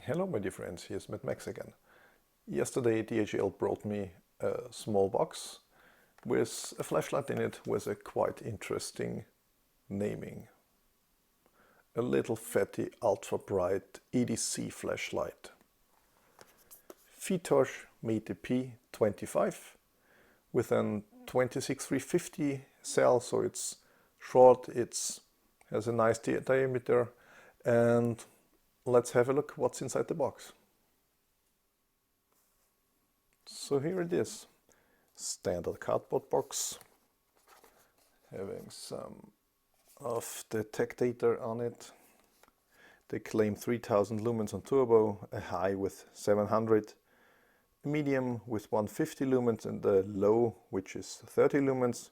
Hello my dear friends, here's Mad Max again. Yesterday DHL brought me a small box with a flashlight in it with a quite interesting naming. A little fatty ultra bright EDC flashlight. Fitosh Mate P25 with an 26350 cell, so it's short, it has a nice diameter, and let's have a look what's inside the box. So here it is, standard cardboard box, having some of the tech data on it. They claim 3000 lumens on turbo, a high with 700, a medium with 150 lumens, and the low, which is 30 lumens.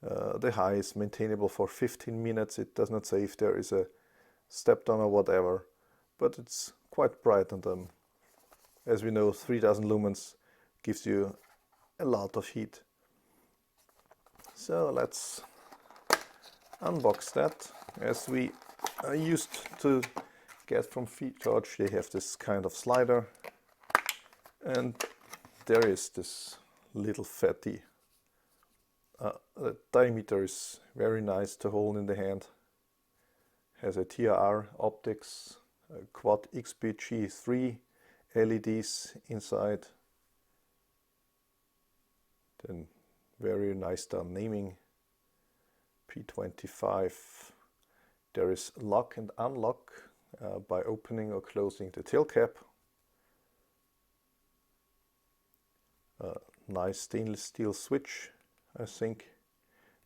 The high is maintainable for 15 minutes. It does not say if there is a step down or whatever, but it's quite bright, and as we know, 3000 lumens gives you a lot of heat. So let's unbox that. As we are used to get from Fitosh, they have this kind of slider, and there is this little fatty. The diameter is very nice to hold in the hand. Has a TRR optics, a quad XPG3 LEDs inside. Then very nice done naming. P25. There is lock and unlock by opening or closing the tail cap. Nice stainless steel switch. I think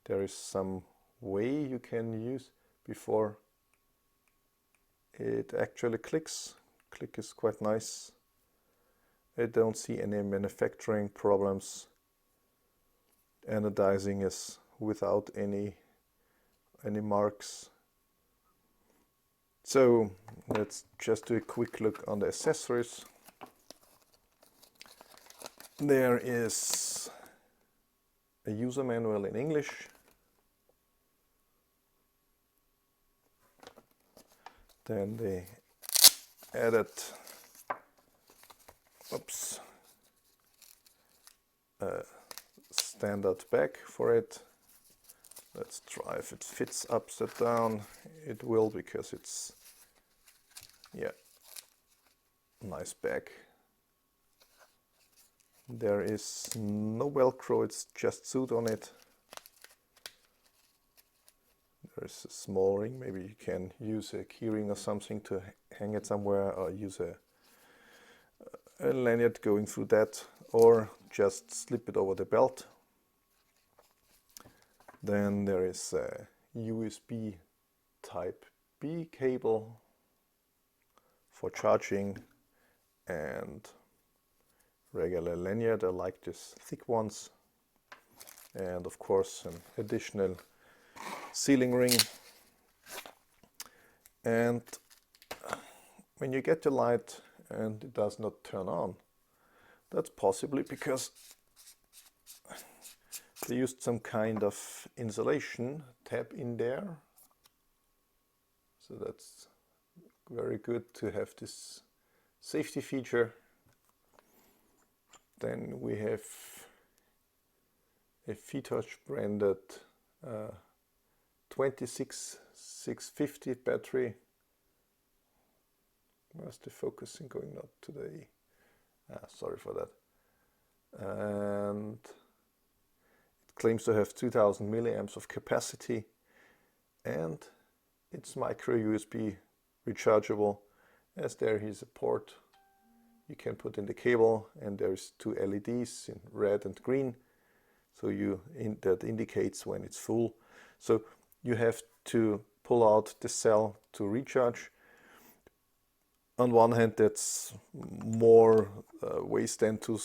there is some way you can use before it actually clicks. Click is quite nice. I don't see any manufacturing problems. Anodizing is without any marks. So let's just do a quick look on the accessories. There is a user manual in English. Then they added a standard bag for it. Let's try if it fits upside down. It will, because it's, yeah, nice bag. There is no Velcro, it's just sewed on it. There is a small ring, maybe you can use a keyring or something to hang it somewhere, or use a lanyard going through that, or just slip it over the belt. Then there is a USB Type B cable for charging, and regular lanyard. I like these thick ones, and of course an additional sealing ring. And when you get the light and it does not turn on, that's possibly because they used some kind of insulation tab in there. So that's very good to have this safety feature. Then we have a Fitosh branded 26650 battery. Where's the focusing going? Not today. Sorry for that. And it claims to have 2000 milliamps of capacity, and it's micro USB rechargeable, as there is a port you can put in the cable, and there's two LEDs in red and green, so that indicates when it's full. So you have to pull out the cell to recharge. On one hand, that's more waste than to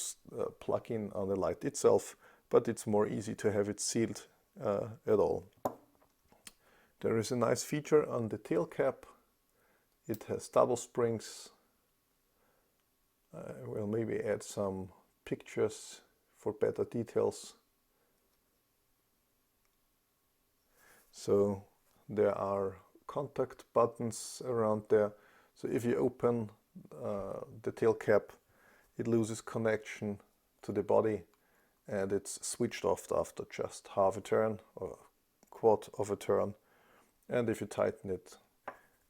plug in on the light itself, but it's more easy to have it sealed at all. There is a nice feature on the tail cap. It has double springs. I will maybe add some pictures for better details. So there are contact buttons around there, So if you open the tail cap, it loses connection to the body and it's switched off after just half a turn or quarter of a turn. And if you tighten it,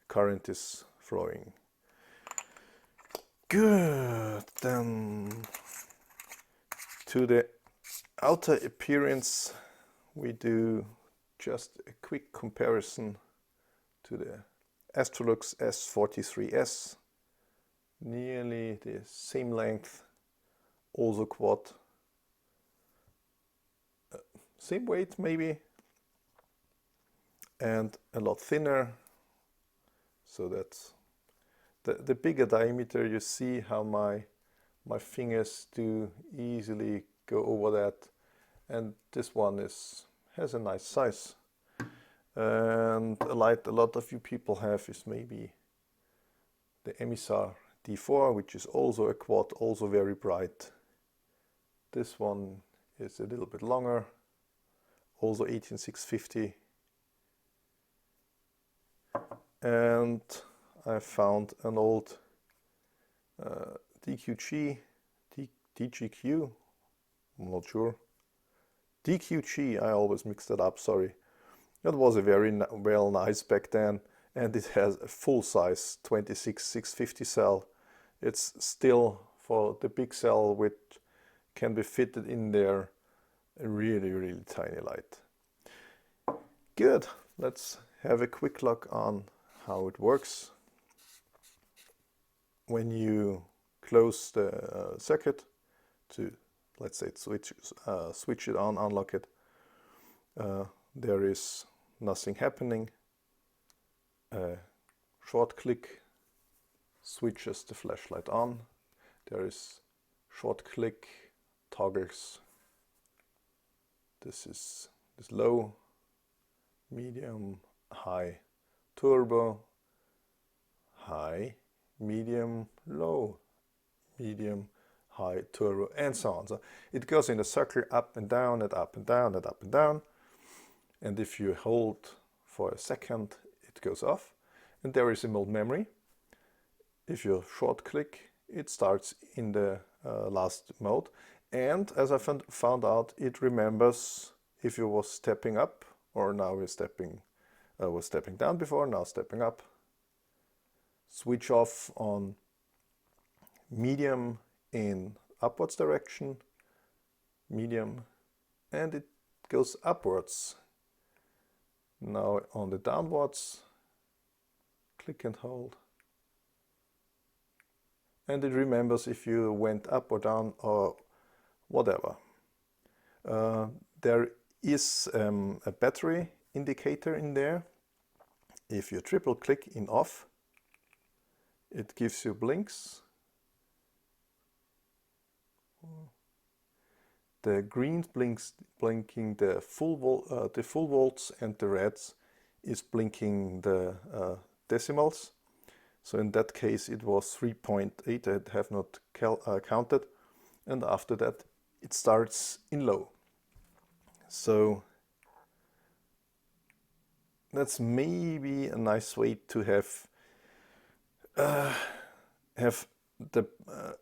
current is flowing. Good. Then to the outer appearance, we do just a quick comparison to the Astrolux S43S. Nearly the same length, also quad, same weight maybe, and a lot thinner. So that's the bigger diameter. You see how my fingers do easily go over that, and this one has a nice size. And a light a lot of you people have is maybe the Emisar D4, which is also a quad, also very bright. This one is a little bit longer, also 18650. And I found an old DQG, DGQ, I'm not sure. DQG, I always mix that up, sorry. That was a very well nice back then, and it has a full size 26650 cell. It's still for the big cell which can be fitted in there, a really tiny light. Good, let's have a quick look on how it works. When you close the circuit to, let's say, switch it on, unlock it, there is nothing happening. Short click switches the flashlight on. There is short click toggles. This is low, medium, high, turbo, high, medium, low, medium, high, turbo, and so on. So it goes in a circle, up and down and up and down and up and down. And if you hold for a second, it goes off. And there is a mode memory. If you short click, it starts in the last mode. And as I found out, it remembers if you was stepping up, or now we're was stepping down before, now stepping up. Switch off on medium in upwards direction, medium, and it goes upwards. Now on the downwards, click and hold. And it remembers if you went up or down or whatever. There is a battery indicator in there. If you triple click in off, it gives you blinks. The green blinks blinking the full volts, and the reds is blinking the decimals. So in that case it was 3.8. I have not counted, and after that it starts in low. So that's maybe a nice way to have the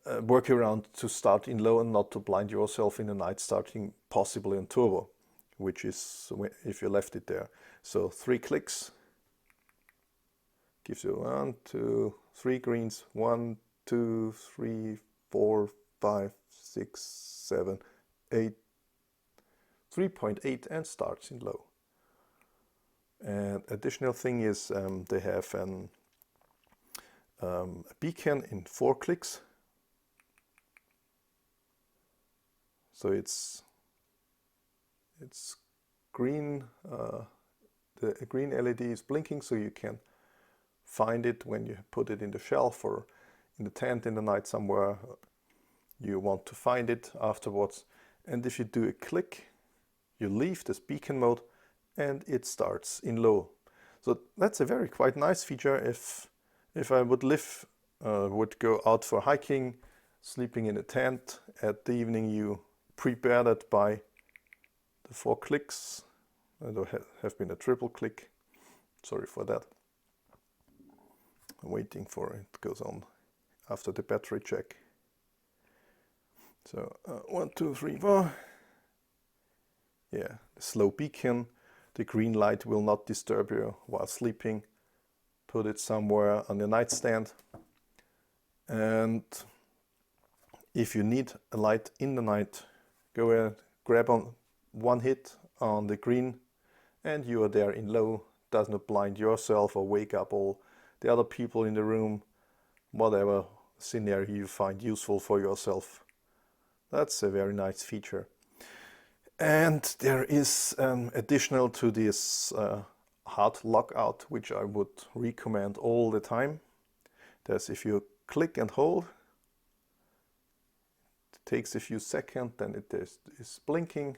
workaround to start in low and not to blind yourself in the night, starting possibly on turbo, which is if you left it there. So 3 clicks gives you 1, 2, 3 greens, 1, 2, 3, 4, 5, 6, 7, 8, 3.8, and starts in low. And additional thing is they have a beacon in 4 clicks. So it's green. The green LED is blinking, so you can find it when you put it in the shelf or in the tent in the night somewhere. You want to find it afterwards. And if you do a click, you leave this beacon mode and it starts in low. So that's a very quite nice feature if I would go out for hiking, sleeping in a tent. At the evening you prepare that by the 4 clicks. There have been a triple click, sorry for that. waiting for it goes on after the battery check. So 1, 2, 3, 4. Yeah, the slow beacon. The green light will not disturb you while sleeping. Put it somewhere on your nightstand. And if you need a light in the night, go ahead, grab on one hit on the green, and you are there in low. Does not blind yourself or wake up all the other people in the room. Whatever scenario you find useful for yourself. That's a very nice feature. And there is additional to this hard lockout, which I would recommend all the time. There's, if you click and hold, it takes a few seconds, then it is blinking.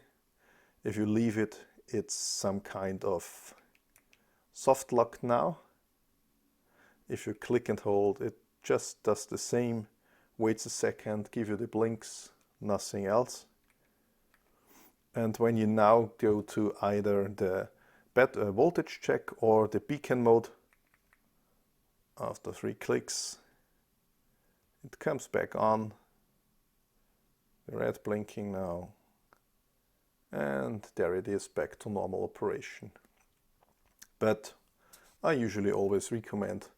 If you leave it, it's some kind of soft lock now. If you click and hold, it just does the same, waits a second, give you the blinks, nothing else. And when you now go to either the voltage check or the beacon mode, after 3 clicks, it comes back on, the red blinking now, and there it is, back to normal operation. But I usually always recommend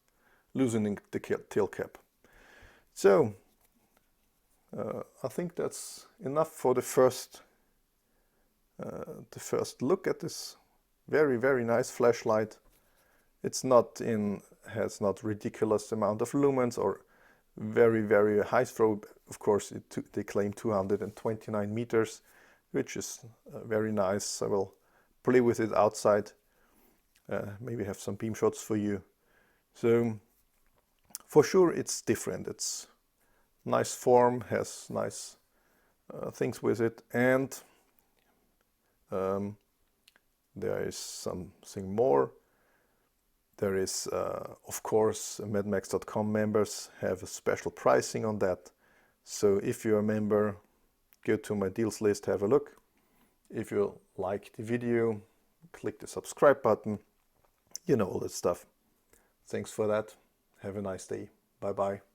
loosening the tail cap. So I think that's enough for the first look at this very, very nice flashlight. It's not has not ridiculous amount of lumens or very, very high throw. Of course, they claim 229 meters, which is very nice. I will play with it outside, maybe have some beam shots for you. So for sure it's different. It's nice form, has nice things with it, and there is something more. There is, of course, medmax.com members have a special pricing on that. So if you're a member, go to my deals list, have a look. If you like the video, click the subscribe button. You know all that stuff. Thanks for that. Have a nice day. Bye-bye.